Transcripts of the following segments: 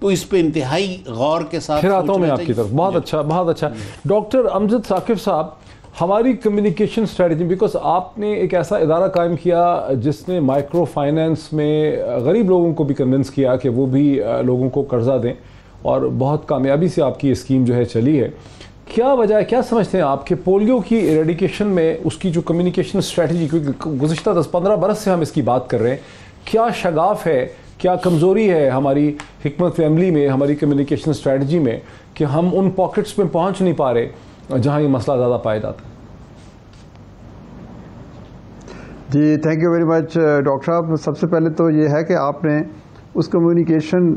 تو اس پہ انتہائی غور کے ساتھ پھر آتا ہوں میں آپ کی طرف. بہت اچھا بہت اچھا. ڈاکٹر امجد ثاقب صاحب، ہماری کمیونیکیشن اسٹریٹجی، بیکاز آپ نے ایک ایسا ادارہ قائم کیا جس نے مائکرو فائنینس میں غریب لوگوں کو بھی کنونس کیا کہ وہ بھی لوگوں کو قرضہ دیں، اور بہت کامیابی سے آپ کی اسکیم جو ہے چلی ہے. کیا وجہ ہے، کیا سمجھتے ہیں آپ کہ پولیو کی ایریڈیکیشن میں اس کی جو کمیونیکیشن اسٹریٹجی، کیونکہ گزشتہ 10-15 برس سے ہم اس کی بات کر رہے ہیں، کیا شگاف ہے، کیا کمزوری ہے ہماری حکمت عملی میں، ہماری کمیونیکیشن اسٹریٹجی میں، کہ ہم ان پاکٹس میں پہنچ نہیں پا رہے جہاں یہ مسئلہ زیادہ پایا جاتا ہے؟ جی thank you very much doctor صاحب. سب سے پہلے تو یہ ہے کہ آپ نے اس کمیونیکیشن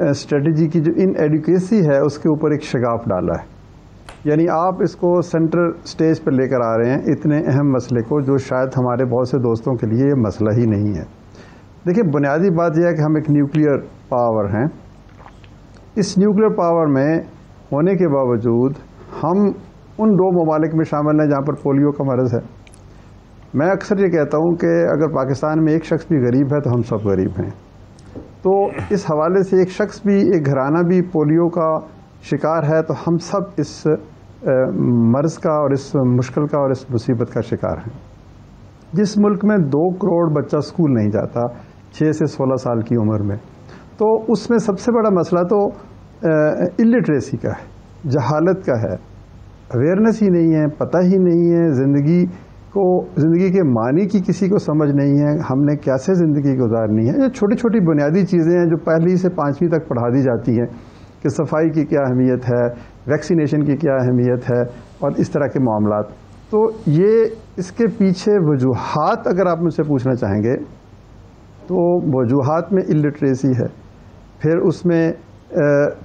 اسٹریٹجی کی جو ان ایڈوکیسی ہے اس کے اوپر ایک شگاف ڈالا ہے. یعنی آپ اس کو سینٹرل سٹیج پر لے کر آ رہے ہیں اتنے اہم مسئلے کو، جو شاید ہمارے بہت سے دوستوں کے لیے یہ مسئلہ ہی نہیں ہے. دیکھیں، بنیادی بات یہ ہے کہ ہم ایک نیوکلیئر پاور ہیں. اس نیوکلیئر پاور میں ہونے کے باوجود ہم ان 2 ممالک میں شامل ہیں جہاں پر پولیو کا مرض ہے. میں اکثر یہ کہتا ہوں کہ اگر پاکستان میں ایک شخص بھی غریب ہے تو ہم سب غریب ہیں. تو اس حوالے سے ایک شخص بھی، ایک گھرانہ بھی پولیو کا شکار ہے تو ہم سب اس مرض کا اور اس مشکل کا اور اس مصیبت کا شکار ہیں. جس ملک میں 2 کروڑ بچہ اسکول نہیں جاتا 6 سے 16 سال کی عمر میں، تو اس میں سب سے بڑا مسئلہ تو الٹریسی کا ہے، جہالت کا ہے. اویئرنیس ہی نہیں ہے، پتہ ہی نہیں ہے زندگی کے معنی کی کسی کو سمجھ نہیں ہے، ہم نے کیسے زندگی گزارنی ہے. یہ چھوٹی چھوٹی بنیادی چیزیں ہیں جو پہلی سے 5ویں تک پڑھا دی جاتی ہیں کہ صفائی کی کیا اہمیت ہے، ویکسینیشن کی کیا اہمیت ہے، اور اس طرح کے معاملات. تو یہ اس کے پیچھے وجوہات اگر آپ مجھ سے پوچھنا چاہیں گے تو وجوہات میں الٹریسی ہے، پھر اس میں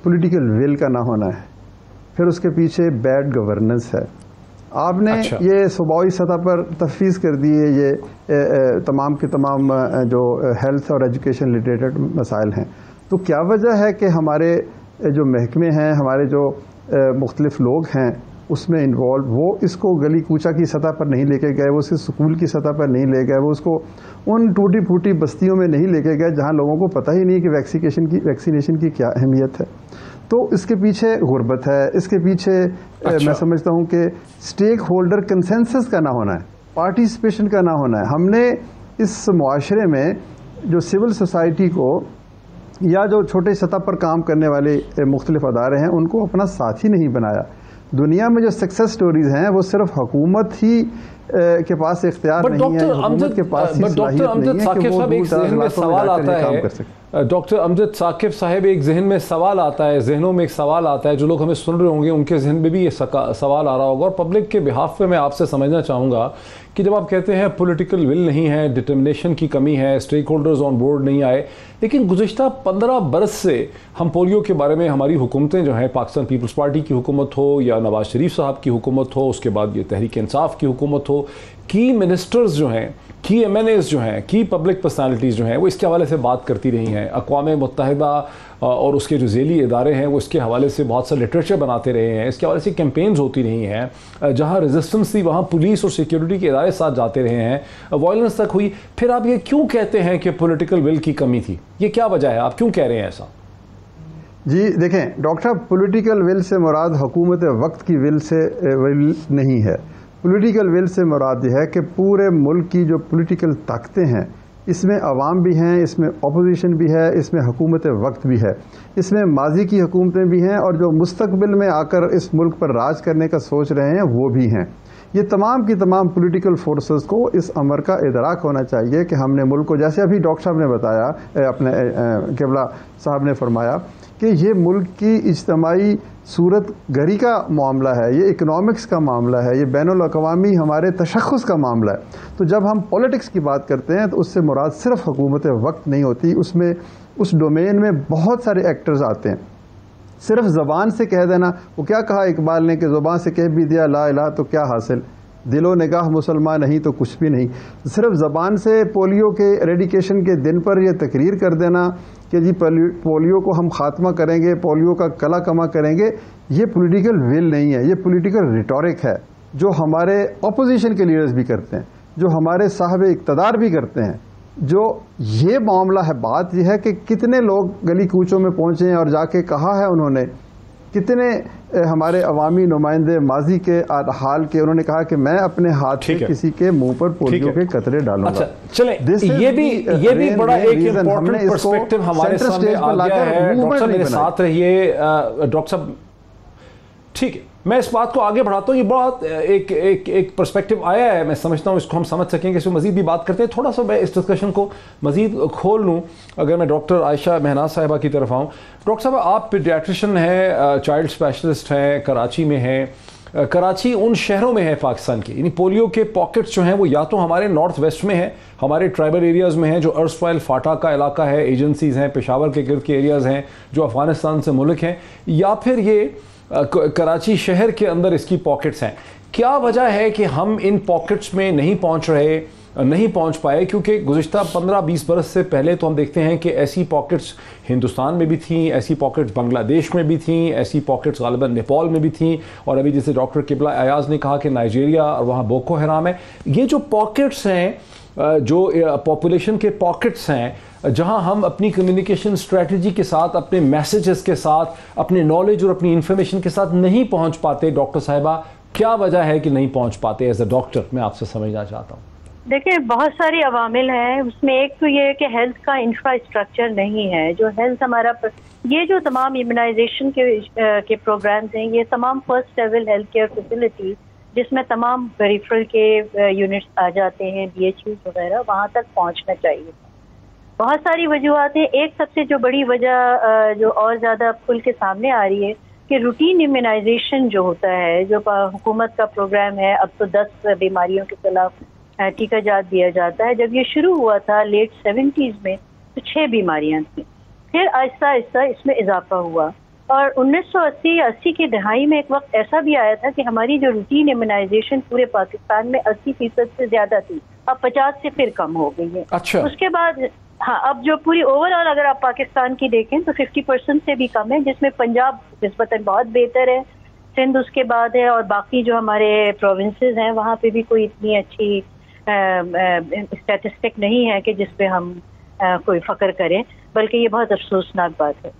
پولیٹیکل ول کا نہ ہونا ہے، پھر اس کے پیچھے بیڈ گورننس ہے. آپ نے یہ صوبائی سطح پر تفویض کر دیے یہ تمام کے تمام جو ہیلتھ اور ایجوکیشن ریلیٹڈ مسائل ہیں. تو کیا وجہ ہے کہ ہمارے جو محکمے ہیں، ہمارے جو مختلف لوگ ہیں اس میں انوالو، وہ اس کو گلی کوچہ کی سطح پر نہیں لے کے گئے، وہ اسے اسکول کی سطح پر نہیں لے گئے، وہ اس کو ان ٹوٹی پھوٹی بستیوں میں نہیں لے کے گئے جہاں لوگوں کو پتہ ہی نہیں کہ ویکسینیشن کی کیا اہمیت ہے. تو اس کے پیچھے غربت ہے، اس کے پیچھے میں سمجھتا ہوں کہ اسٹیک ہولڈر کنسنسس کا نہ ہونا ہے، پارٹیسپیشن کا نہ ہونا ہے. ہم نے اس معاشرے میں جو سول سوسائٹی کو یا جو چھوٹے سطح پر کام کرنے والے مختلف ادارے ہیں ان کو اپنا ساتھی نہیں بنایا. دنیا میں جو سکسیس سٹوریز ہیں وہ صرف حکومت ہی کے پاس اختیار نہیں ہے، حکومت کے پاس ہی صلاحیت نہیں ہے کہ وہ دور دراز علاقوں میں جا کر یہ کام کر سکے. ڈاکٹر امجد ثاقب صاحب، ایک ذہن میں سوال آتا ہے، ذہنوں میں ایک سوال آتا ہے، جو لوگ ہمیں سن رہے ہوں گے ان کے ذہن میں بھی یہ سوال آ رہا ہوگا، اور پبلک کے بہاف پہ میں آپ سے سمجھنا چاہوں گا کہ جب آپ کہتے ہیں پولیٹیکل ول نہیں ہے، ڈٹرمنیشن کی کمی ہے، اسٹیک ہولڈرز آن بورڈ نہیں آئے، لیکن گزشتہ 15 برس سے ہم پولیو کے بارے میں ہماری حکومتیں جو ہیں، پاکستان پیپلز پارٹی کی حکومت ہو یا نواز شریف صاحب کی حکومت ہو، اس کے بعد یہ تحریک انصاف کی حکومت ہو، کی منسٹرز جو ہیں، کی ایم این ایز جو ہیں، کی پبلک پرسنالٹیز جو ہیں، وہ اس کے حوالے سے بات کرتی رہی ہیں. اقوام متحدہ اور اس کے جو ذیلی ادارے ہیں وہ اس کے حوالے سے بہت سا لٹریچر بناتے رہے ہیں، اس کے حوالے سے کیمپینز ہوتی رہی ہیں، جہاں ریزسٹنس تھی وہاں پولیس اور سیکیورٹی کے ادارے ساتھ جاتے رہے ہیں، وائلنس تک ہوئی. پھر آپ یہ کیوں کہتے ہیں کہ پولیٹیکل ول کی کمی تھی؟ یہ کیا وجہ ہے؟ آپ کیوں کہہ رہے ہیں ایسا؟ جی دیکھیں ڈاکٹر صاحب، پولیٹیکل ول سے مراد حکومت وقت کی ول سے ول نہیں ہے. پولیٹیکل ول سے مراد یہ ہے کہ پورے ملک کی جو پولیٹیکل طاقتیں ہیں اس میں عوام بھی ہیں، اس میں اپوزیشن بھی ہے، اس میں حکومت وقت بھی ہے، اس میں ماضی کی حکومتیں بھی ہیں، اور جو مستقبل میں آ کر اس ملک پر راج کرنے کا سوچ رہے ہیں وہ بھی ہیں. یہ تمام کی تمام پولیٹیکل فورسز کو اس امر کا ادراک ہونا چاہیے کہ ہم نے ملک کو، جیسے ابھی ڈاکٹر صاحب نے بتایا، اپنے قبلہ صاحب نے فرمایا کہ یہ ملک کی اجتماعی صورت گری کا معاملہ ہے، یہ اکنامکس کا معاملہ ہے، یہ بین الاقوامی ہمارے تشخص کا معاملہ ہے. تو جب ہم پولیٹکس کی بات کرتے ہیں تو اس سے مراد صرف حکومت وقت نہیں ہوتی، اس میں اس ڈومین میں بہت سارے ایکٹرز آتے ہیں. صرف زبان سے کہہ دینا، وہ کیا کہا اقبال نے کہ زبان سے کہہ بھی دیا لا الہ تو کیا حاصل، دل و نگاہ مسلمان نہیں تو کچھ بھی نہیں. صرف زبان سے پولیو کے ایریڈیکیشن کے دن پر یہ تقریر کر دینا کہ جی پولیو کو ہم خاتمہ کریں گے، پولیو کا کلا کما کریں گے، یہ پولیٹیکل ول نہیں ہے، یہ پولیٹیکل ریٹورک ہے جو ہمارے اپوزیشن کے لیڈرز بھی کرتے ہیں، جو ہمارے صاحب اقتدار بھی کرتے ہیں. جو یہ معاملہ ہے، بات یہ ہے کہ کتنے لوگ گلی کوچوں میں پہنچے ہیں اور جا کے کہا ہے انہوں نے، کتنے ہمارے عوامی نمائندے ماضی کے حال کے، انہوں نے کہا کہ میں اپنے ہاتھ سے کسی کے منہ پر پولیو کے قطرے ڈالوں گا. چلیں یہ بھی بڑا ایک امپورٹنٹ پرسپیکٹو ہمارے سامنے آ گیا ہے. ڈاکٹر صاحب میرے ساتھ رہیے. ڈاکٹر صاحب ٹھیک ہے، میں اس بات کو آگے بڑھاتا ہوں. یہ بہت ایک پرسپیکٹو آیا ہے، میں سمجھتا ہوں اس کو ہم سمجھ سکیں گے، اس میں مزید بھی بات کرتے ہیں. تھوڑا سا میں اس ڈسکشن کو مزید کھول لوں. اگر میں ڈاکٹر عائشہ مہناز صاحبہ کی طرف آؤں. ڈاکٹر صاحب آپ پیڈیاٹریشن ہیں، چائلڈ اسپیشلسٹ ہیں، کراچی میں ہیں. کراچی ان شہروں میں ہے پاکستان کے، یعنی پولیو کے پاکٹس جو ہیں وہ یا تو ہمارے نارتھ ویسٹ میں ہیں، ہمارے ٹرائبل ایریاز میں ہیں جو ارسٹوائل فاٹا کا علاقہ ہے، ایجنسیز ہیں، پشاور کے گرد کے ایریاز ہیں جو افغانستان سے ملک ہیں، یا پھر یہ کراچی شہر کے اندر اس کی پاکٹس ہیں. کیا وجہ ہے کہ ہم ان پاکٹس میں نہیں پہنچ پائے؟ کیونکہ گزشتہ 15-20 برس سے پہلے تو ہم دیکھتے ہیں کہ ایسی پاکٹس ہندوستان میں بھی تھیں، ایسی پاکٹس بنگلہ دیش میں بھی تھیں، ایسی پاکٹس غالباً نیپال میں بھی تھیں، اور ابھی جیسے ڈاکٹر قبلہ ایاز نے کہا کہ نائجیریا اور وہاں بوکو حرام ہے. یہ جو پاکٹس ہیں، جو پاپولیشن کے پاکٹس ہیں، جہاں ہم اپنی کمیونیکیشن اسٹریٹجی کے ساتھ، اپنے میسیجز کے ساتھ، اپنے نالج اور اپنی انفارمیشن کے ساتھ نہیں پہنچ پاتے، ڈاکٹر صاحبہ کیا وجہ ہے کہ نہیں پہنچ پاتے؟ ایز اے ڈاکٹر میں آپ سے سمجھنا چاہتا ہوں. دیکھیں بہت ساری عوامل ہیں. اس میں ایک تو یہ ہے کہ ہیلتھ کا انفراسٹرکچر نہیں ہے. جو ہیلتھ ہمارا، یہ جو تمام امیونائزیشن کے پروگرامز ہیں، یہ تمام first level health care facilities جس میں تمام پیریفرل کے یونٹس آ جاتے ہیں، BHUs وغیرہ، وہاں تک پہنچنا چاہیے. بہت ساری وجوہات ہیں. ایک سب سے جو بڑی وجہ جو اور زیادہ کھل کے سامنے آ رہی ہے کہ روٹین امیونائزیشن جو ہوتا ہے، جو حکومت کا پروگرام ہے، اب تو 10 بیماریوں کے خلاف ٹیکہ جات دیا جاتا ہے. جب یہ شروع ہوا تھا لیٹ 70s میں تو 6 بیماریاں تھیں. پھر آہستہ آہستہ اس میں اضافہ ہوا، اور 1980 کی دہائی میں ایک وقت ایسا بھی آیا تھا کہ ہماری جو روٹین امیونائزیشن پورے پاکستان میں 80% سے زیادہ تھی، اب 50 سے پھر کم ہو گئی ہے. اچھا. اس کے بعد اب جو پوری اوور آل اگر آپ پاکستان کی دیکھیں تو 50% سے بھی کم ہے، جس میں پنجاب نسبتاً بہت بہتر ہے، سندھ اس کے بعد ہے، اور باقی جو ہمارے پروونسز ہیں وہاں پہ بھی کوئی اتنی اچھی اسٹیٹسٹک نہیں ہے کہ جس پہ ہم کوئی فخر کریں، بلکہ یہ بہت افسوسناک بات ہے.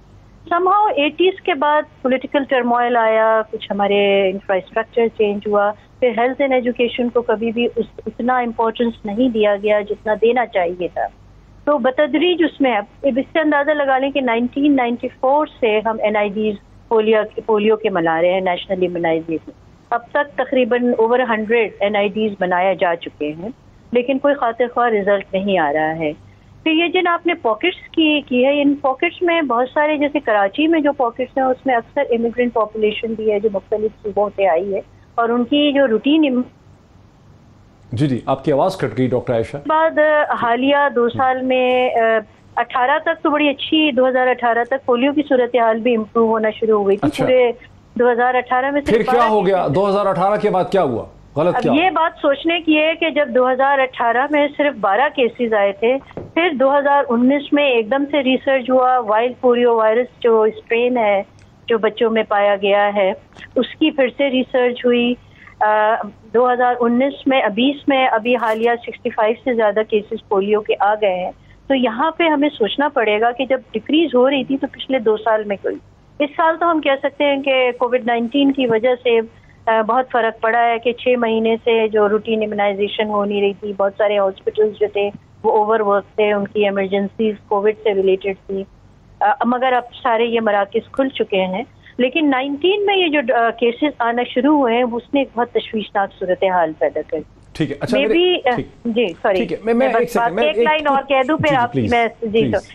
سم ہاؤ 80s کے بعد پولیٹیکل ٹرموائل آیا، کچھ ہمارے انفراسٹرکچر چینج ہوا، پھر ہیلتھ اینڈ ایجوکیشن کو کبھی بھی اتنا امپورٹنس نہیں دیا گیا جتنا دینا چاہیے تھا. تو بتدریج اس میں اب اس سے اندازہ لگا لیں کہ 1994 سے ہم NIDs پولیو کے منا رہے ہیں، نیشنل امیونائزیشن. اب تک تقریباً اوور 100 NIDs بنایا جا چکے ہیں، لیکن کوئی خاطر خواہ رزلٹ نہیں آ رہا ہے. پھر یہ جن آپ نے پاکٹس کی ہے، ان پاکٹس میں بہت سارے، جیسے کراچی میں جو پاکٹس ہیں اس میں اکثر امیگرینٹ پاپولیشن بھی ہے جو مختلف صوبوں سے آئی ہے، اور ان کی جو روٹین جی آپ کی آواز کٹ گئی ڈاکٹر عائشہ. بعد حالیہ 2 سال میں 18 تک تو بڑی اچھی، 2018 تک پولیو کی صورتحال بھی امپروو ہونا شروع ہو گئی تھی. پورے 2018 میں پھر کیا ہو گیا؟ 2018 کے بعد کیا ہوا؟ غلط کیا؟ یہ بات سوچنے کی ہے کہ جب 2018 میں صرف 12 کیسز آئے تھے، پھر 2019 میں ایک دم سے ریسرچ ہوا، وائلڈ پولیو وائرس جو اسٹرین ہے جو بچوں میں پایا گیا ہے، اس کی پھر سے ریسرچ ہوئی. 2019 میں 20 میں ابھی حالیہ 65 سے زیادہ کیسز پولیو کے آ گئے ہیں. تو یہاں پہ ہمیں سوچنا پڑے گا کہ جب ڈکریز ہو رہی تھی تو پچھلے 2 سال میں کوئی، اس سال تو ہم کہہ سکتے ہیں کہ کووڈ-19 کی وجہ سے بہت فرق پڑا ہے کہ 6 مہینے سے جو روٹین امیونائزیشن ہو نہیں رہی تھی، بہت سارے ہاسپٹلز جو تھے وہ اوور ورک تھے، ان کی ایمرجنسیز کووڈ سے ریلیٹڈ تھی، مگر اب سارے یہ مراکز کھل چکے ہیں. لیکن 19 میں یہ جو کیسز آنا شروع ہوئے ہیں اس نے ایک بہت تشویشناک صورتحال پیدا کر دی. ٹھیک ہے. اچھا جی سوری، میں ایک لائن اور کہہ دوں پھر آپ. میں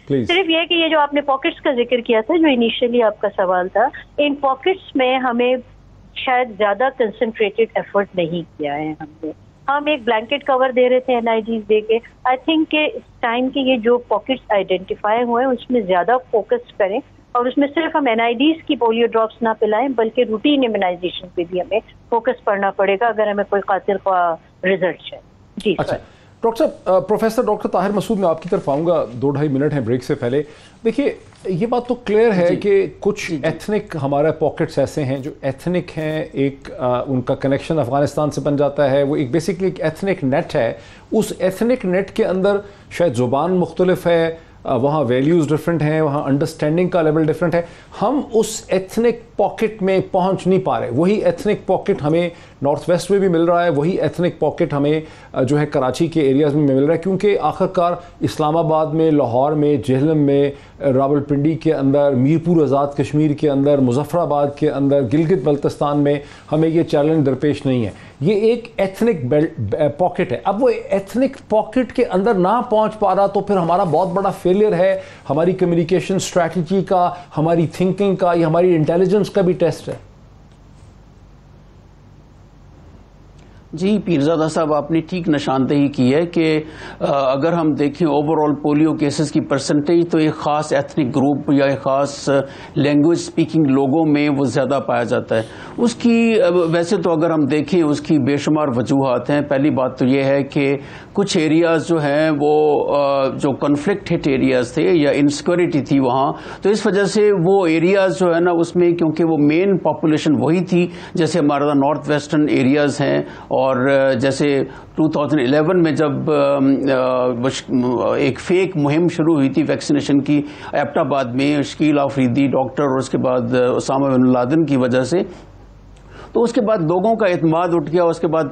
صرف یہ کہ یہ جو آپ نے پاکٹس کا ذکر کیا تھا، جو انیشیلی آپ کا سوال تھا، ان پاکٹس میں ہمیں شاید زیادہ کنسنٹریٹڈ ایفرٹ نہیں کیا ہے. ہم ایک بلینکٹ کور دے رہے تھے NIDs دے کے. آئی تھنک کہ اس ٹائم کے یہ جو پاکٹس آئیڈینٹیفائی ہوئے ہیں اس میں زیادہ فوکس کریں، اور اس میں صرف ہم NIDs کی پولیو ڈراپس نہ پلائیں بلکہ روٹین امیونائزیشن پہ بھی ہمیں فوکس کرنا پڑے گا اگر ہمیں کوئی خاطر خواہ ریزلٹ ہے. جی اچھا ڈاکٹر صاحب, پروفیسر ڈاکٹر طاہر مسعود, میں آپ کی طرف آؤں گا, 2-2.5 منٹ ہیں بریک سے پہلے. دیکھیے یہ بات تو کلیئر ہے کہ کچھ ایتھنک ہمارے پاکٹس ایسے ہیں جو ایتھنک ہیں, ایک ان کا کنیکشن افغانستان سے بن جاتا ہے, وہ ایک بیسکلی ایک ایتھنک نیٹ ہے. اس ایتھنک نیٹ کے اندر شاید زبان مختلف ہے, وہاں ویلیوز ڈفرینٹ ہیں, وہاں انڈرسٹینڈنگ کا لیول ڈفرینٹ ہے. ہم اس ایتھنک پاکٹ میں پہنچ نہیں پا رہے. وہی ایتھنک پاکٹ ہمیں نارتھ ویسٹ میں بھی مل رہا ہے, وہی ایتھنک پاکٹ ہمیں جو ہے کراچی کے ایریاز میں مل رہا ہے, کیونکہ آخرکار اسلام آباد میں, لاہور میں, جہلم میں, راولپنڈی کے اندر, میرپور آزاد کشمیر کے اندر, مظفر آباد کے اندر, گلگت بلتستان میں ہمیں یہ چیلنج درپیش نہیں ہے. یہ ایک ایتھنک پاکٹ ہے. اب وہ ایتھنک پاکٹ کے اندر نہ پہنچ پا رہا تو پھر ہمارا بہت بڑا فیلئر ہے ہماری کمیونیکیشن اسٹریٹجی کا, ہماری تھنکنگ کا, یا ہماری انٹیلیجنس کا بھی ٹیسٹ ہے. جی پیرزادہ صاحب, آپ نے ٹھیک نشاندہی کی ہے کہ اگر ہم دیکھیں اوور آل پولیو کیسز کی پرسنٹیج تو ایک خاص ایتھنک گروپ یا ایک خاص لینگویج سپیکنگ لوگوں میں وہ زیادہ پایا جاتا ہے. اس کی ویسے تو اگر ہم دیکھیں اس کی بے شمار وجوہات ہیں. پہلی بات تو یہ ہے کہ کچھ ایریاز جو ہیں وہ جو کنفلکٹ ہٹ ایریاز تھے یا انسیکورٹی تھی وہاں, تو اس وجہ سے وہ ایریاز جو ہے نا اس میں کیونکہ وہ مین پاپولیشن وہی تھی, جیسے ہمارا نارتھ ویسٹرن ایریاز ہیں, اور جیسے 2011 میں جب ایک فیک مہم شروع ہوئی تھی ویکسینیشن کی ایبٹ آباد میں, شکیل آفریدی ڈاکٹر اور اس کے بعد اسامہ بن لادن کی وجہ سے, تو اس کے بعد لوگوں کا اعتماد اٹھ گیا. اس کے بعد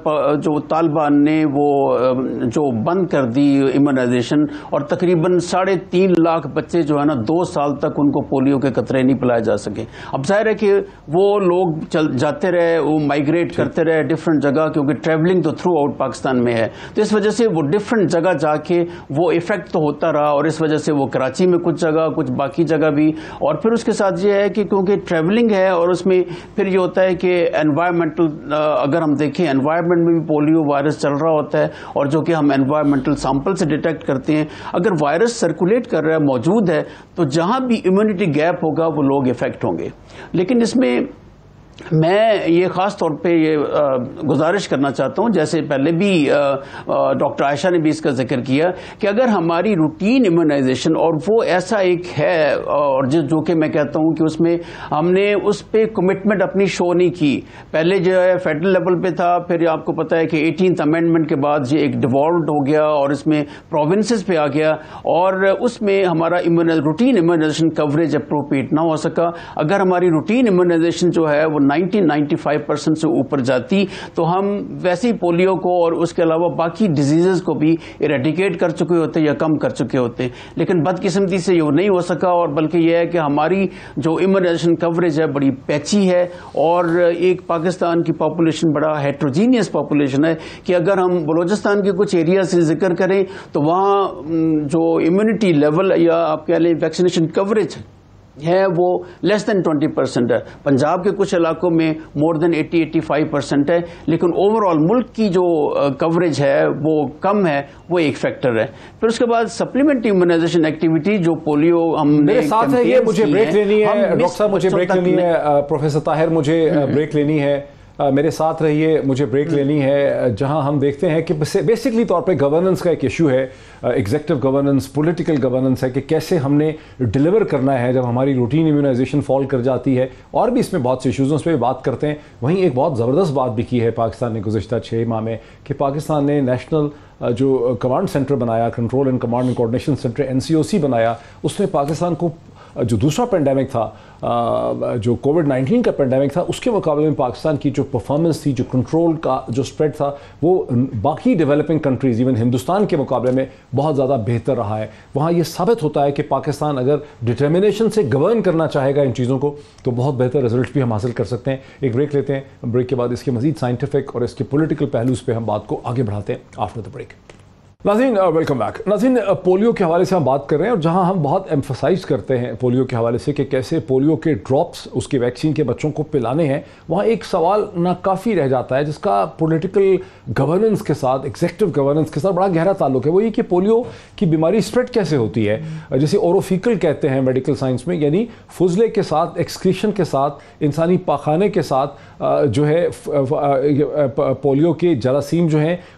جو طالبان نے وہ جو بند کر دی ایمونائزیشن, اور تقریباً 3.5 لاکھ بچے جو ہے نا 2 سال تک ان کو پولیو کے قطرے نہیں پلائے جا سکے. اب ظاہر ہے کہ وہ لوگ جاتے رہے, وہ مائگریٹ کرتے رہے ڈفرینٹ جگہ, کیونکہ ٹریولنگ تو تھرو آؤٹ پاکستان میں ہے, تو اس وجہ سے وہ ڈفرینٹ جگہ جا کے وہ ایفیکٹ تو ہوتا رہا, اور اس وجہ سے وہ کراچی میں کچھ جگہ, کچھ باقی جگہ بھی. اور پھر اس کے ساتھ یہ ہے کہ کیونکہ ٹریولنگ ہے, اور اس میں پھر یہ ہوتا ہے کہ انوائرمنٹل, اگر ہم دیکھیں انوائرمنٹ میں بھی پولیو وائرس چل رہا ہوتا ہے, اور جو کہ ہم انوائرمنٹل سیمپل سے ڈیٹیکٹ کرتے ہیں. اگر وائرس سرکولیٹ کر رہا ہے, موجود ہے, تو جہاں بھی امیونٹی گیپ ہوگا وہ لوگ افیکٹ ہوں گے. لیکن اس میں میں یہ خاص طور پہ یہ گزارش کرنا چاہتا ہوں, جیسے پہلے بھی ڈاکٹر عائشہ نے بھی اس کا ذکر کیا, کہ اگر ہماری روٹین امیونائزیشن, اور وہ ایسا ایک ہے, اور جو کہ میں کہتا ہوں کہ اس میں ہم نے اس پہ کمٹمنٹ اپنی شو نہیں کی. پہلے جو ہے فیڈرل لیول پہ تھا, پھر آپ کو پتا ہے کہ 18th امینڈمنٹ کے بعد یہ ایک ڈیوالوڈ ہو گیا, اور اس میں پروونسز پہ آ گیا, اور اس میں ہمارا روٹین امیونائزیشن کوریج اپروپریٹ نہ ہو سکا. اگر ہماری روٹین امیونائزیشن جو ہے وہ 90-95% سے اوپر جاتی, تو ہم ویسے ہی پولیو کو اور اس کے علاوہ باقی ڈیزیزز کو بھی ایریڈیکیٹ کر چکے ہوتے یا کم کر چکے ہوتے. لیکن بدقسمتی سے یہ نہیں ہو سکا, اور بلکہ یہ ہے کہ ہماری جو امیونائزیشن کوریج ہے بڑی پیچی ہے, اور ایک پاکستان کی پاپولیشن بڑا ہیٹروجینیس پاپولیشن ہے, کہ اگر ہم بلوچستان کے کچھ ایریا سے ذکر کریں تو وہاں جو امیونٹی لیول یا آپ کہہ لیں ویکسینیشن کوریج ہے وہ لیس دین 20% ہے. پنجاب کے کچھ علاقوں میں مور دین 80-85% ہے, لیکن اوور آل ملک کی جو کوریج ہے وہ کم ہے, وہ ایک فیکٹر ہے. پھر اس کے بعد سپلیمنٹری امیونائزیشن ایکٹیویٹی جو پولیو ہم میرے ساتھ ہے, یہ مجھے بریک لینی ہے ڈاکٹر صاحب, مجھے بریک لینی ہے. پروفیسر طاہر مجھے بریک لینی ہے, میرے ساتھ رہیے, مجھے بریک لینی ہے. جہاں ہم دیکھتے ہیں کہ بیسکلی طور پہ گورننس کا ایک ایشو ہے, ایگزیکٹو گورننس, پولیٹیکل گورننس ہے, کہ کیسے ہم نے ڈیلیور کرنا ہے جب ہماری روٹین امیونائزیشن فال کر جاتی ہے. اور بھی اس میں بہت سے ایشوز پہ بات کرتے ہیں. وہیں ایک بہت زبردست بات بھی کی ہے پاکستان نے گزشتہ 6 ماہ میں, کہ پاکستان نے نیشنل جو کمانڈ سینٹر بنایا, control and command and coordination centre NCOC بنایا, اس نے پاکستان کو جو دوسرا پینڈیمک تھا, جو کووڈ-19 کا پینڈیمک تھا, اس کے مقابلے میں پاکستان کی جو پرفارمنس تھی, جو کنٹرول کا جو اسپریڈ تھا, وہ باقی ڈیولپنگ کنٹریز ایون ہندوستان کے مقابلے میں بہت زیادہ بہتر رہا ہے. وہاں یہ ثابت ہوتا ہے کہ پاکستان اگر ڈٹرمنیشن سے گورن کرنا چاہے گا ان چیزوں کو, تو بہت بہتر رزلٹس بھی ہم حاصل کر سکتے ہیں. ایک بریک لیتے ہیں, بریک کے بعد اس کے مزید سائنٹیفک اور اس کے پولیٹیکل پہلوز پہ ہم بات کو آگے بڑھاتے ہیں آفٹر دا بریک. ناظرین ویلکم بیک. ناظرین پولیو کے حوالے سے ہم بات کر رہے ہیں, اور جہاں ہم بہت ایمفسائز کرتے ہیں پولیو کے حوالے سے کہ کیسے پولیو کے ڈراپس اس کی ویکسین کے بچوں کو پلانے ہیں, وہاں ایک سوال ناکافی رہ جاتا ہے جس کا پولیٹیکل گورننس کے ساتھ, ایگزیکٹو گورننس کے ساتھ بڑا گہرا تعلق ہے. وہ یہ کہ پولیو کی بیماری اسپریڈ کیسے ہوتی ہے, جسے اوروفیکل کہتے ہیں میڈیکل سائنس میں, یعنی فضلے کے ساتھ, ایکسکریشن کے ساتھ, انسانی پاخانے کے ساتھ جو ہے پولیو کے جراثیم جو ہیں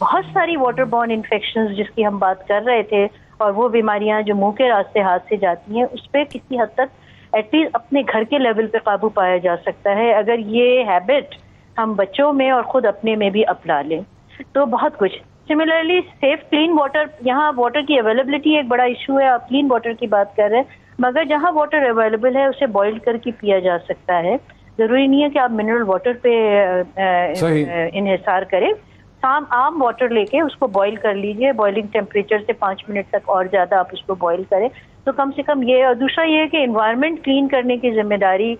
بہت ساری واٹر بورن انفیکشنز جس کی ہم بات کر رہے تھے اور وہ بیماریاں جو منہ کے راستے ہاتھ سے جاتی ہیں اس پہ کسی حد تک ایٹ لیسٹ اپنے گھر کے لیول پہ قابو پایا جا سکتا ہے اگر یہ ہیبٹ ہم بچوں میں اور خود اپنے میں بھی اپنا لیں تو بہت کچھ. سملرلی سیف کلین واٹر, یہاں واٹر کی اویلیبلٹی ایک بڑا ایشو ہے. آپ کلین واٹر کی بات کر رہے ہیں مگر جہاں واٹر اویلیبل ہے اسے بوائل کر کے پیا جا سکتا ہے. ضروری نہیں ہے کہ آپ منرل واٹر پہ انحصار کریں. عام واٹر لے کے اس کو بوائل کر لیجئے, بوائلنگ ٹیمپریچر سے 5 منٹ تک اور زیادہ آپ اس کو بوائل کریں تو کم سے کم یہ. اور دوسرا یہ ہے کہ انوائرمنٹ کلین کرنے کی ذمہ داری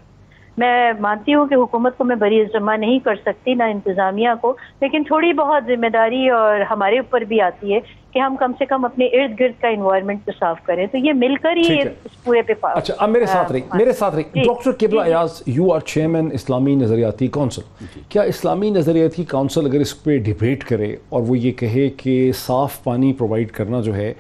میں مانتی ہوں کہ حکومت کو میں بری ذمہ نہیں کر سکتی نہ انتظامیہ کو, لیکن تھوڑی بہت ذمہ داری اور ہمارے اوپر بھی آتی ہے کہ ہم کم سے کم اپنے ارد گرد کا انوائرمنٹ کو صاف کریں. تو یہ مل کر ہی اس پورے پہ. اچھا اب میرے ساتھ رہی ڈاکٹر قبلہ ایاز, یو آر چیئرمین اسلامی نظریاتی کونسل. کیا اسلامی نظریاتی کونسل اگر اس پہ ڈیبیٹ کرے اور وہ یہ کہے کہ صاف پانی پرووائڈ کرنا جو ہے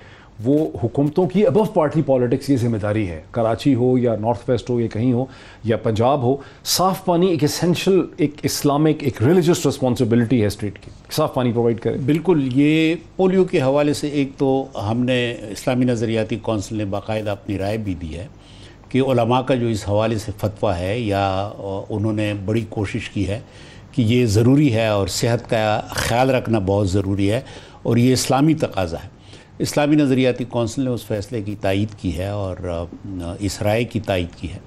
وہ حکومتوں کی ابو پارٹی پالیٹکس یہ ذمہ داری ہے, کراچی ہو یا نارتھ ویسٹ ہو یا کہیں ہو یا پنجاب ہو, صاف پانی ایک اسینشل, ایک اسلامک, ایک ریلیجس رسپانسبلٹی ہے اسٹیٹ کی, صاف پانی پرووائڈ کرے. بالکل. یہ پولیو کے حوالے سے ایک تو ہم نے اسلامی نظریاتی کونسل نے باقاعدہ اپنی رائے بھی دی ہے کہ علماء کا جو اس حوالے سے فتویٰ ہے یا انہوں نے بڑی کوشش کی ہے کہ یہ ضروری ہے اور صحت کا خیال رکھنا بہت ضروری ہے اور یہ اسلامی تقاضا ہے. اسلامی نظریاتی کونسل نے اس فیصلے کی تائید کی ہے اور اس رائے کی تائید کی ہے,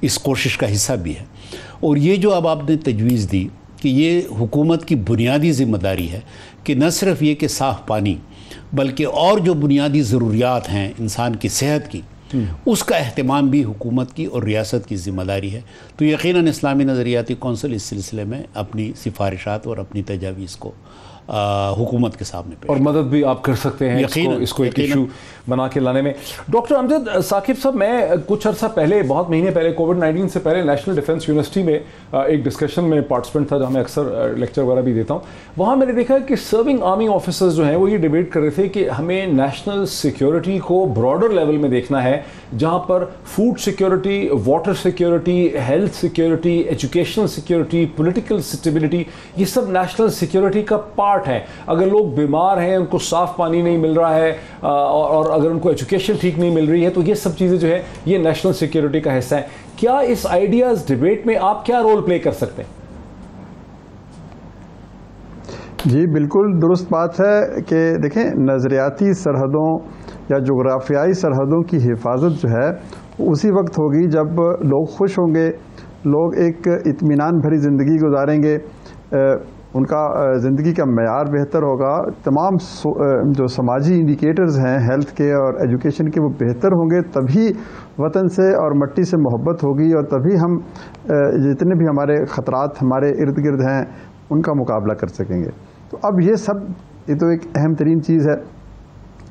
اس کوشش کا حصہ بھی ہے. اور یہ جو اب آپ نے تجویز دی کہ یہ حکومت کی بنیادی ذمہ داری ہے کہ نہ صرف یہ کہ صاف پانی بلکہ اور جو بنیادی ضروریات ہیں انسان کی صحت کی اس کا اہتمام بھی حکومت کی اور ریاست کی ذمہ داری ہے. تو یقیناً اسلامی نظریاتی کونسل اس سلسلے میں اپنی سفارشات اور اپنی تجاویز کو حکومت کے سامنے پیش, اور مدد بھی آپ کر سکتے ہیں اس کو ایک ایشو بنا کے لانے میں. ڈاکٹر امجد ثاقب صاحب, میں کچھ عرصہ پہلے, بہت مہینے پہلے, کووڈ-19 سے پہلے نیشنل ڈیفنس یونیورسٹی میں ایک ڈسکشن میں پارٹیسپینٹ تھا جہاں میں اکثر لیکچر وغیرہ بھی دیتا ہوں. وہاں میں نے دیکھا کہ سرونگ آرمی آفیسرز جو ہیں وہ یہ ڈیبیٹ کر رہے تھے کہ ہمیں نیشنل سیکیورٹی کو براڈر لیول میں دیکھنا ہے جہاں پر food security, water security, health security, educational security, political stability, یہ سب نیشنل سیکیورٹی کا پارٹ ہے. اگر لوگ بیمار ہیں, ان کو صاف پانی نہیں مل رہا ہے اور اگر ان کو ایجوکیشن ٹھیک نہیں مل رہی ہے تو یہ سب چیزیں جو ہے یہ نیشنل سیکیورٹی کا حصہ ہے. کیا اس آئیڈیاز ڈیبیٹ میں آپ کیا رول پلے کر سکتے ہیں؟ جی بالکل درست بات ہے کہ دیکھیں نظریاتی سرحدوں یا جغرافیائی سرحدوں کی حفاظت جو ہے اسی وقت ہوگی جب لوگ خوش ہوں گے, لوگ ایک اطمینان بھری زندگی گزاریں گے, ان کا زندگی کا معیار بہتر ہوگا, تمام جو سماجی انڈیکیٹرز ہیں ہیلتھ کے اور ایجوکیشن کے وہ بہتر ہوں گے, تبھی وطن سے اور مٹی سے محبت ہوگی اور تبھی ہم جتنے بھی ہمارے خطرات ہمارے ارد گرد ہیں ان کا مقابلہ کر سکیں گے. تو اب یہ تو ایک اہم ترین چیز ہے.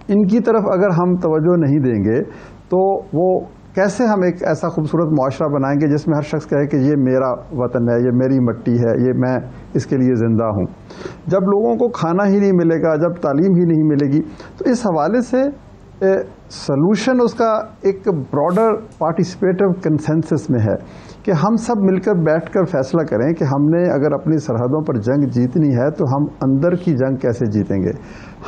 ان کی طرف اگر ہم توجہ نہیں دیں گے تو وہ کیسے ہم ایک ایسا خوبصورت معاشرہ بنائیں گے جس میں ہر شخص کہے کہ یہ میرا وطن ہے, یہ میری مٹی ہے, یہ میں اس کے لیے زندہ ہوں. جب لوگوں کو کھانا ہی نہیں ملے گا, جب تعلیم ہی نہیں ملے گی, تو اس حوالے سے سلوشن اس کا ایک براڈر پارٹیسپیٹو کنسنسس میں ہے کہ ہم سب مل کر بیٹھ کر فیصلہ کریں کہ ہم نے اگر اپنی سرحدوں پر جنگ جیتنی ہے تو ہم اندر کی جنگ کیسے جیتیں گے.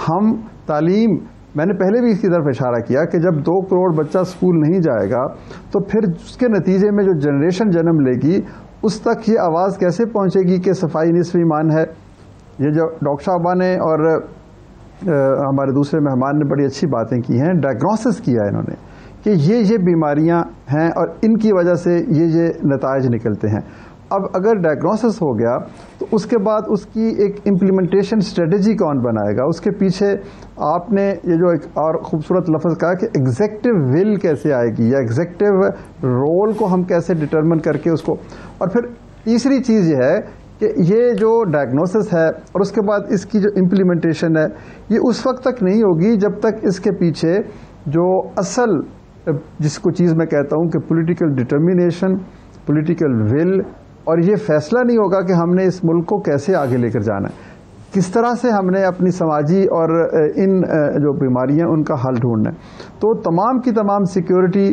ہم تعلیم, میں نے پہلے بھی اس کی طرف اشارہ کیا کہ جب 2 کروڑ بچہ اسکول نہیں جائے گا تو پھر اس کے نتیجے میں جو جنریشن جنم لے گی اس تک یہ آواز کیسے پہنچے گی کہ صفائی نصف ایمان ہے. یہ جو ڈاکٹر صاحبہ نے اور ہمارے دوسرے مہمان نے بڑی اچھی باتیں کی ہیں, ڈائگنوسس کیا ہے انہوں نے کہ یہ بیماریاں ہیں اور ان کی وجہ سے یہ نتائج نکلتے ہیں. اب اگر ڈائگنوسس ہو گیا تو اس کے بعد اس کی ایک امپلیمنٹیشن اسٹریٹجی کون بنائے گا, اس کے پیچھے آپ نے یہ جو ایک اور خوبصورت لفظ کہا کہ ایگزیکٹو ول کیسے آئے گی یا ایگزیکٹو رول کو ہم کیسے ڈٹرمن کر کے اس کو. اور پھر تیسری چیز یہ ہے کہ یہ جو ڈائگنوسس ہے اور اس کے بعد اس کی جو امپلیمنٹیشن ہے یہ اس وقت تک نہیں ہوگی جب تک اس کے پیچھے جو اصل جس کو چیز میں کہتا ہوں کہ پولیٹیکل ڈٹرمینیشن, پولیٹیکل ول, اور یہ فیصلہ نہیں ہوگا کہ ہم نے اس ملک کو کیسے آگے لے کر جانا ہے, کس طرح سے ہم نے اپنی سماجی اور ان جو بیماریاں ان کا حل ڈھونڈنا ہے. تو تمام کی تمام سیکیورٹی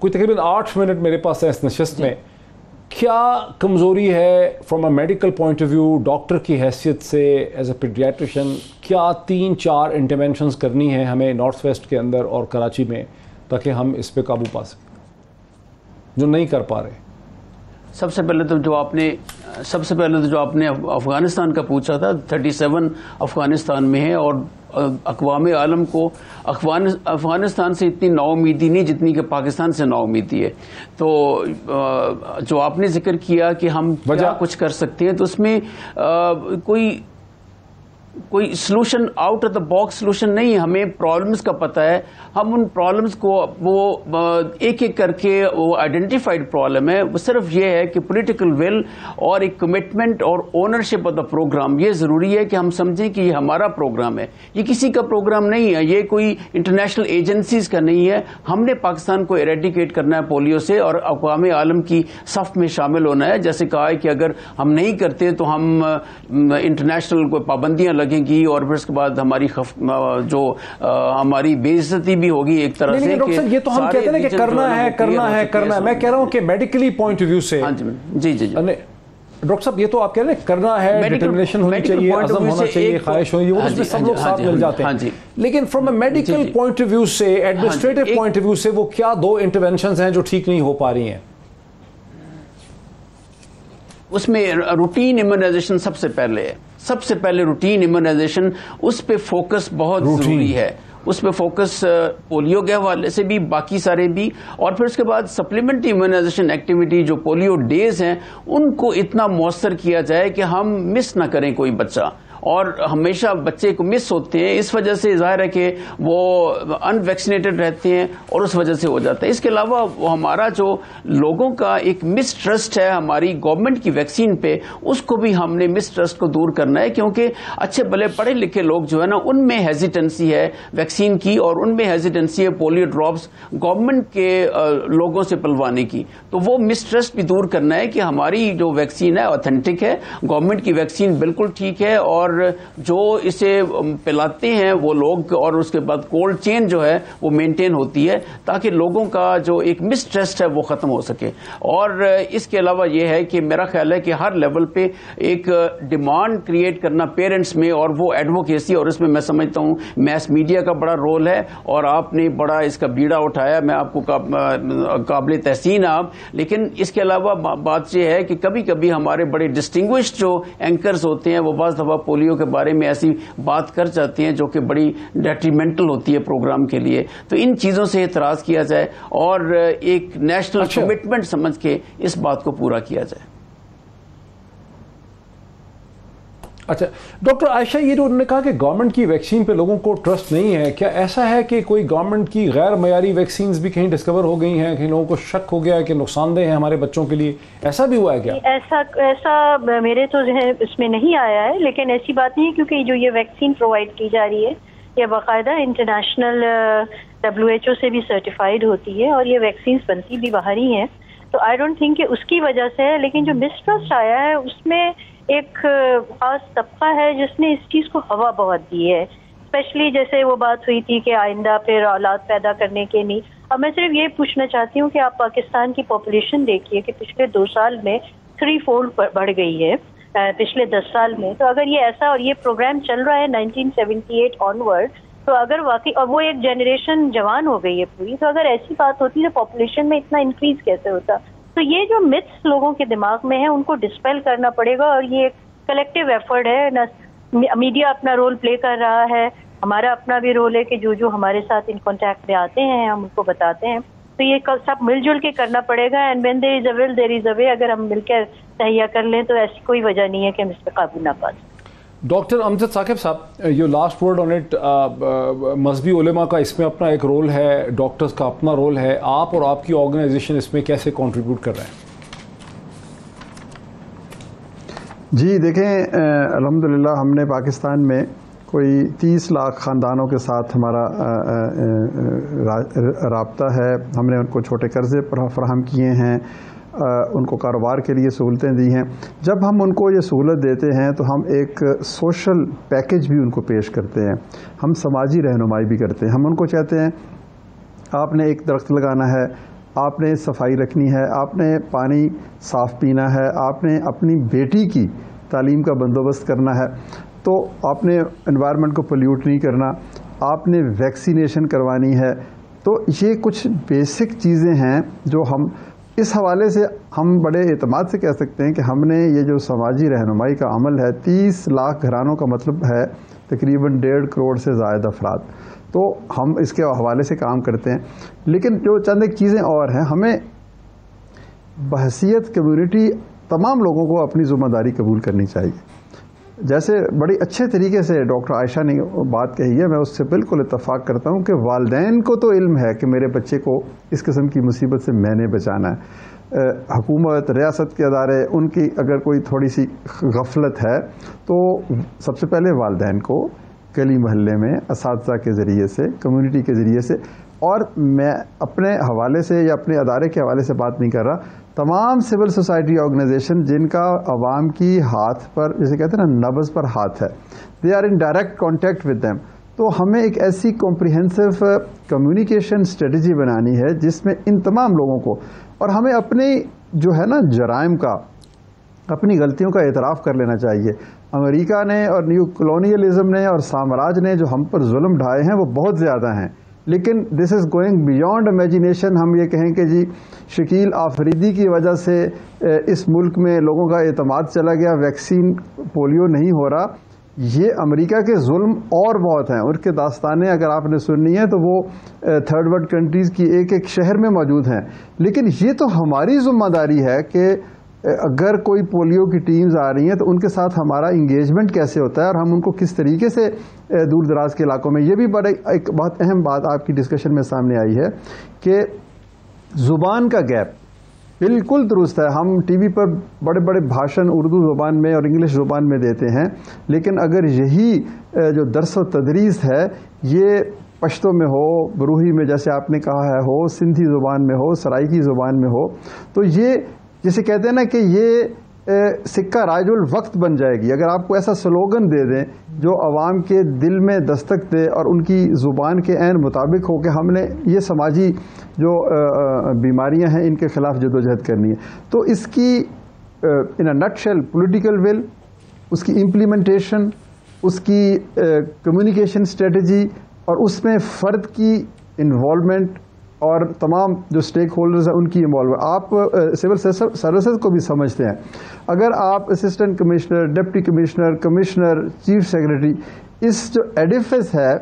کوئی تقریباً 8 منٹ میرے پاس ہے اس نشست میں. کیا کمزوری ہے from a medical point of view doctor کی حیثیت سے ایز اے پیڈیاٹریشن؟ کیا 3-4 انٹرونشنز کرنی ہیں ہمیں نارتھ ویسٹ کے اندر اور کراچی میں تاکہ ہم اس پہ قابو پا سکیں جو نہیں کر پا رہے؟ سب سے پہلے تو جو آپ نے افغانستان کا پوچھا تھا، 37 افغانستان میں ہے، اور اقوام عالم کو افغانستان سے اتنی نا امیدی نہیں جتنی کہ پاکستان سے نا امیدی ہے. تو جو آپ نے ذکر کیا کہ ہم کیا کچھ کر سکتے ہیں، تو اس میں کوئی solution out of the box solution نہیں ہے. ہمیں پرابلمز کا پتہ ہے، ہم ان پرابلمز کو وہ ایک ایک کر کے وہ آئیڈینٹیفائڈ پرابلم ہے. وہ صرف یہ ہے کہ پولیٹیکل ول اور ایک کمٹمنٹ اور اونرشپ آف دا پروگرام. یہ ضروری ہے کہ ہم سمجھیں کہ یہ ہمارا پروگرام ہے، یہ کسی کا پروگرام نہیں ہے، یہ کوئی انٹرنیشنل ایجنسیز کا نہیں ہے. ہم نے پاکستان کو ایریڈیکیٹ کرنا ہے پولیو سے اور اقوام عالم کی صف میں شامل ہونا ہے. جیسے کہا ہے کہ اگر ہم نہیں کرتے تو ہم انٹرنیشنل کوئی پابندیاں لگیں گی اور پھر اس کے بعد ہماری ہماری بے عزتی بھی ہوگی ایک طرح سے. یہ تو ہم کہتے ہیں کہ کرنا ہے. میں کہہ رہا ہوں کہ میڈیکلی پوائنٹ آف ویو سے. جی ڈاکٹر صاحب یہ تو آپ کہہ رہے ہیں کرنا ہے، ڈٹرمنیشن ہونی چاہیے، عزم ہونا چاہیے، خواہش ہونی چاہیے، وہ اس میں سب لوگ ساتھ مل جاتے ہیں. لیکن from a medical point of view سے، ایڈمنسٹریٹو پوائنٹ آف ویو سے، وہ کیا 2 انٹرونشنز ہیں جو ٹھیک نہیں ہو پا رہی ہیں؟ اس میں روٹین ایمونائزیشن سب سے پہلے روٹین ایمونائزیشن، اس پہ فوکس بہت ضروری ہے. اس پہ فوکس پولیو کے حوالے سے بھی، باقی سارے بھی، اور پھر اس کے بعد سپلیمنٹری ایمونائزیشن ایکٹیویٹی جو پولیو ڈیز ہیں ان کو اتنا مؤثر کیا جائے کہ ہم مس نہ کریں کوئی بچہ. اور ہمیشہ بچے کو مس ہوتے ہیں، اس وجہ سے ظاہر ہے کہ وہ ان ویکسینیٹڈ رہتے ہیں اور اس وجہ سے ہو جاتا ہے. اس کے علاوہ ہمارا جو لوگوں کا ایک مس ٹرسٹ ہے ہماری گورنمنٹ کی ویکسین پہ، اس کو بھی ہم نے مس ٹرسٹ کو دور کرنا ہے. کیونکہ اچھے بھلے پڑھے لکھے لوگ جو ہے نا، ان میں ہیزیٹنسی ہے ویکسین کی، اور ان میں ہیزیٹنسی ہے پولیو ڈراپس گورنمنٹ کے لوگوں سے پلوانے کی. تو وہ مس ٹرسٹ بھی دور کرنا ہے کہ ہماری جو ویکسین ہے اوتھینٹک ہے، گورنمنٹ کی ویکسین بالکل ٹھیک ہے، اور جو اسے پلاتے ہیں وہ لوگ، اور اس کے بعد کولڈ چین جو ہے وہ مینٹین ہوتی ہے تاکہ لوگوں کا جو ایک مس ٹرسٹ ہے وہ ختم ہو سکے. اور اس کے علاوہ یہ ہے کہ میرا خیال ہے کہ ہر لیول پہ ایک ڈیمانڈ کریٹ کرنا پیرنٹس میں، اور وہ ایڈوکیسی، اور اس میں میں سمجھتا ہوں میس میڈیا کا بڑا رول ہے، اور آپ نے بڑا اس کا بیڑا اٹھایا، میں آپ کو قابل تحسین آپ. لیکن اس کے علاوہ بات یہ ہے کہ کبھی کبھی ہمارے بڑے ڈسٹنگوشڈ جو اینکرز ہوتے ہیں وہ بعض دفعہ پولیو کے بارے میں ایسی بات کر جاتے ہیں جو کہ بڑی ڈیٹریمنٹل ہوتی ہے پروگرام کے لیے. تو ان چیزوں سے اعتراض کیا جائے اور ایک نیشنل کمٹمنٹ سمجھ کے اس بات کو پورا کیا جائے. اچھا ڈاکٹر عائشہ، یہ جو انہوں نے کہا کہ گورنمنٹ کی ویکسین پہ لوگوں کو ٹرسٹ نہیں ہے، کیا ایسا ہے کہ کوئی گورنمنٹ کی غیر معیاری ویکسینز بھی کہیں ڈسکور ہو گئی ہیں، کہیں لوگوں کو شک ہو گیا ہے کہ نقصان دہ ہیں ہمارے بچوں کے لیے؟ ایسا بھی ہوا ہے کیا؟ ایسا میرے تو اس میں نہیں آیا ہے، لیکن ایسی بات نہیں ہے، کیونکہ جو یہ ویکسین پرووائڈ کی جا رہی ہے یہ باقاعدہ انٹرنیشنل WHO سے بھی سرٹیفائڈ ہوتی ہے، اور یہ ویکسینز بنتی بھی باہر ہی ہیں. تو آئی ڈونٹ تھنک کہ اس کی وجہ سے ہے. لیکن جو مسٹرسٹ آیا ہے اس میں ایک خاص طبقہ ہے جس نے اس چیز کو ہوا بہت دی ہے، اسپیشلی جیسے وہ بات ہوئی تھی کہ آئندہ پھر اولاد پیدا کرنے کے نہیں. اب میں صرف یہ پوچھنا چاہتی ہوں کہ آپ پاکستان کی پاپولیشن دیکھیے کہ پچھلے 2 سال میں 3 فولڈ بڑھ گئی ہے پچھلے 10 سال میں. تو اگر یہ ایسا، اور یہ پروگرام چل رہا ہے 1978 آنورڈ، تو اگر واقعی، اور وہ ایک جنریشن جوان ہو گئی ہے پوری، تو اگر ایسی بات ہوتی تو پاپولیشن میں اتنا انکریز کیسے ہوتا؟ تو یہ جو متس لوگوں کے دماغ میں ہیں ان کو ڈسپیل کرنا پڑے گا، اور یہ ایک کلیکٹیو ایفرٹ ہے. میڈیا اپنا رول پلے کر رہا ہے، ہمارا اپنا بھی رول ہے کہ جو ہمارے ساتھ ان کانٹیکٹ میں آتے ہیں ہم ان کو بتاتے ہیں. تو یہ سب مل جل کے کرنا پڑے گا. اینڈ وین دیر از اے ول دیر از اے وے. اگر ہم مل کر تہیا کر لیں تو ایسی کوئی وجہ نہیں ہے کہ ہم اس پہ قابو نہ پا سکیں. ڈاکٹر امجد ثاقب صاحب، your last word on it. مذہبی علماء کا اس میں اپنا ایک رول ہے، ڈاکٹرز کا اپنا رول ہے، آپ اور آپ کی آرگنائزیشن اس میں کیسے کنٹریبیوٹ کر رہے ہیں؟ جی دیکھیں، الحمدللہ ہم نے پاکستان میں کوئی 30 لاکھ خاندانوں کے ساتھ ہمارا رابطہ ہے. ہم نے ان کو چھوٹے قرضے فراہم کیے ہیں، ان کو کاروبار کے لیے سہولتیں دی ہیں. جب ہم ان کو یہ سہولت دیتے ہیں تو ہم ایک سوشل پیکج بھی ان کو پیش کرتے ہیں، ہم سماجی رہنمائی بھی کرتے ہیں. ہم ان کو چاہتے ہیں آپ نے ایک درخت لگانا ہے، آپ نے صفائی رکھنی ہے, آپ نے پانی صاف پینا ہے, آپ نے اپنی بیٹی کی تعلیم کا بندوبست کرنا ہے, تو آپ نے انوائرمنٹ کو پولیوٹ نہیں کرنا, آپ نے ویکسینیشن کروانی ہے. تو یہ کچھ بیسک چیزیں ہیں جو ہم اس حوالے سے ہم بڑے اعتماد سے کہہ سکتے ہیں کہ ہم نے یہ جو سماجی رہنمائی کا عمل ہے, 30 لاکھ گھرانوں کا مطلب ہے تقریباً 1.5 کروڑ سے زائد افراد, تو ہم اس کے حوالے سے کام کرتے ہیں. لیکن جو چند ایک چیزیں اور ہیں, ہمیں بحیثیت کمیونٹی تمام لوگوں کو اپنی ذمہ داری قبول کرنی چاہیے. جیسے بڑی اچھے طریقے سے ڈاکٹر عائشہ نے بات کہی ہے, میں اس سے بالکل اتفاق کرتا ہوں کہ والدین کو تو علم ہے کہ میرے بچے کو اس قسم کی مصیبت سے میں نے بچانا ہے. حکومت, ریاست کے ادارے, ان کی اگر کوئی تھوڑی سی غفلت ہے تو سب سے پہلے والدین کو گلی محلے میں اساتذہ کے ذریعے سے, کمیونٹی کے ذریعے سے, اور میں اپنے حوالے سے یا اپنے ادارے کے حوالے سے بات نہیں کر رہا, تمام سول سوسائٹی آرگنائزیشن جن کا عوام کی ہاتھ پر, جیسے کہتے ہیں نا, نبض پر ہاتھ ہے, they are in direct contact with them. تو ہمیں ایک ایسی کمپریہنسو کمیونیکیشن اسٹریٹجی بنانی ہے جس میں ان تمام لوگوں کو, اور ہمیں اپنی جو ہے نا جرائم کا, اپنی غلطیوں کا اعتراف کر لینا چاہیے. امریکہ نے اور نیو کلونیلزم نے اور سامراج نے جو ہم پر ظلم ڈھائے ہیں وہ بہت زیادہ ہیں, لیکن دس از گوئنگ بیونڈ امیجینیشن. ہم یہ کہیں کہ جی شکیل آفریدی کی وجہ سے اس ملک میں لوگوں کا اعتماد چلا گیا, ویکسین پولیو نہیں ہو رہا, یہ امریکہ کے ظلم اور بہت ہیں. ان کے داستانیں اگر آپ نے سننی ہے تو وہ تھرڈ ورلڈ کنٹریز کی ایک ایک شہر میں موجود ہیں. لیکن یہ تو ہماری ذمہ داری ہے کہ اگر کوئی پولیو کی ٹیمز آ رہی ہیں تو ان کے ساتھ ہمارا انگیجمنٹ کیسے ہوتا ہے اور ہم ان کو کس طریقے سے دور دراز کے علاقوں میں. یہ بھی ایک بہت اہم بات آپ کی ڈسکشن میں سامنے آئی ہے کہ زبان کا گیپ بالکل درست ہے. ہم ٹی وی پر بڑے بڑے بھاشن اردو زبان میں اور انگلش زبان میں دیتے ہیں, لیکن اگر یہی جو درس و تدریس ہے یہ پشتو میں ہو, بروہی میں جیسے آپ نے کہا ہے ہو, سندھی زبان میں ہو, سرائکی زبان میں ہو, تو یہ جسے کہتے ہیں نا کہ یہ سکہ رائج الوقت بن جائے گی. اگر آپ کو ایسا سلوگن دے دیں جو عوام کے دل میں دستک دے اور ان کی زبان کے عین مطابق ہو کہ ہم نے یہ سماجی جو بیماریاں ہیں ان کے خلاف جدوجہد کرنی ہے, تو اس کی ان اے نٹ شیل پولیٹیکل ول, اس کی امپلیمنٹیشن, اس کی کمیونیکیشن اسٹریٹجی, اور اس میں فرد کی انوالومنٹ اور تمام جو سٹیک ہولڈرز ہیں ان کی انوالومنٹ. آپ سول سروسز کو بھی سمجھتے ہیں, اگر آپ assistant commissioner, deputy commissioner, commissioner, chief secretary, اس جو ایڈیفس ہے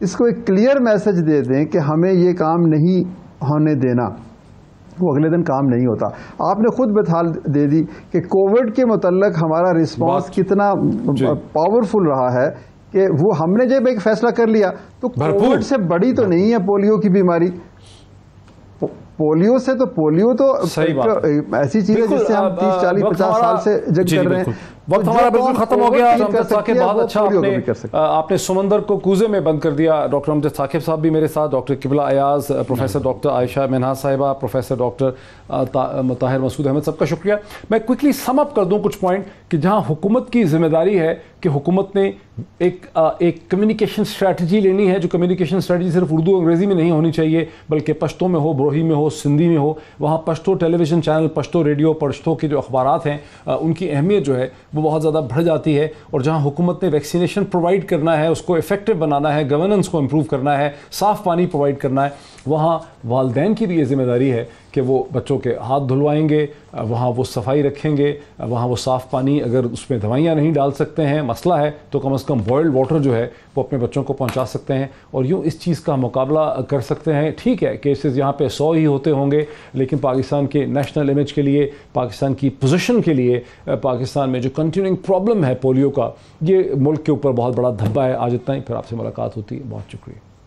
اس کو ایک کلیئر میسج دے دیں کہ ہمیں یہ کام نہیں ہونے دینا, وہ اگلے دن کام نہیں ہوتا. آپ نے خود مثال دے دی کہ کووڈ کے متعلق ہمارا رسپانس کتنا پاورفل رہا ہے کہ وہ ہم نے جب ایک فیصلہ کر لیا تو کووڈ سے بڑی تو نہیں ہے پولیو کی بیماری. پولیو سے تو پولیو تو ایسی چیز ہے جس سے ہم 30, 40, 50 سال سے جنگ کر رہے ہیں. وقت ہمارا بالکل ختم ہو گیا. بہت اچھا آپ نے سمندر کو کوزے میں بند کر دیا. ڈاکٹر امجد ثاقب صاحب بھی میرے ساتھ, ڈاکٹر قبلہ ایاز, پروفیسر ڈاکٹر عائشہ منہاج صاحبہ, پروفیسر ڈاکٹر طاہر مسعود احمد, سب کا شکریہ. میں کوئکلی سم اپ کر دوں کچھ پوائنٹ کہ جہاں حکومت کی ذمہ داری ہے کہ حکومت نے ایک کمیونیکیشن اسٹریٹجی لینی ہے, جو کمیونیکیشن اسٹریٹجی صرف اردو انگریزی میں نہیں ہونی چاہیے بلکہ پشتو میں ہو, بروہی میں ہو, سندھی میں ہو. وہاں Pashto television channel, Pashto radio, Pashto کے جو اخبارات ہیں ان کی اہمیت جو ہے وہ بہت زیادہ بڑھ جاتی ہے. اور جہاں حکومت نے ویکسینیشن پرووائڈ کرنا ہے, اس کو افیکٹو بنانا ہے, گورننس کو امپروو کرنا ہے, صاف پانی پرووائڈ کرنا ہے, وہاں والدین کی بھی یہ ذمہ داری ہے کہ وہ بچوں کے ہاتھ دھلوائیں گے, وہاں وہ صفائی رکھیں گے, وہاں وہ صاف پانی, اگر اس میں دوائیاں نہیں ڈال سکتے ہیں, مسئلہ ہے, تو کم از کم بوائلڈ واٹر جو ہے وہ اپنے بچوں کو پہنچا سکتے ہیں اور یوں اس چیز کا مقابلہ کر سکتے ہیں. ٹھیک ہے کیسز یہاں پہ 100 ہی ہوتے ہوں گے, لیکن پاکستان کے نیشنل امیج کے لیے, پاکستان کی پوزیشن کے لیے, پاکستان میں جو کنٹینیوئنگ پرابلم ہے پولیو کا, یہ ملک کے اوپر بہت بڑا دھبا ہے. آج اتنا ہی, پھر آپ سے ملاقات ہوتی ہے. بہت شکریہ.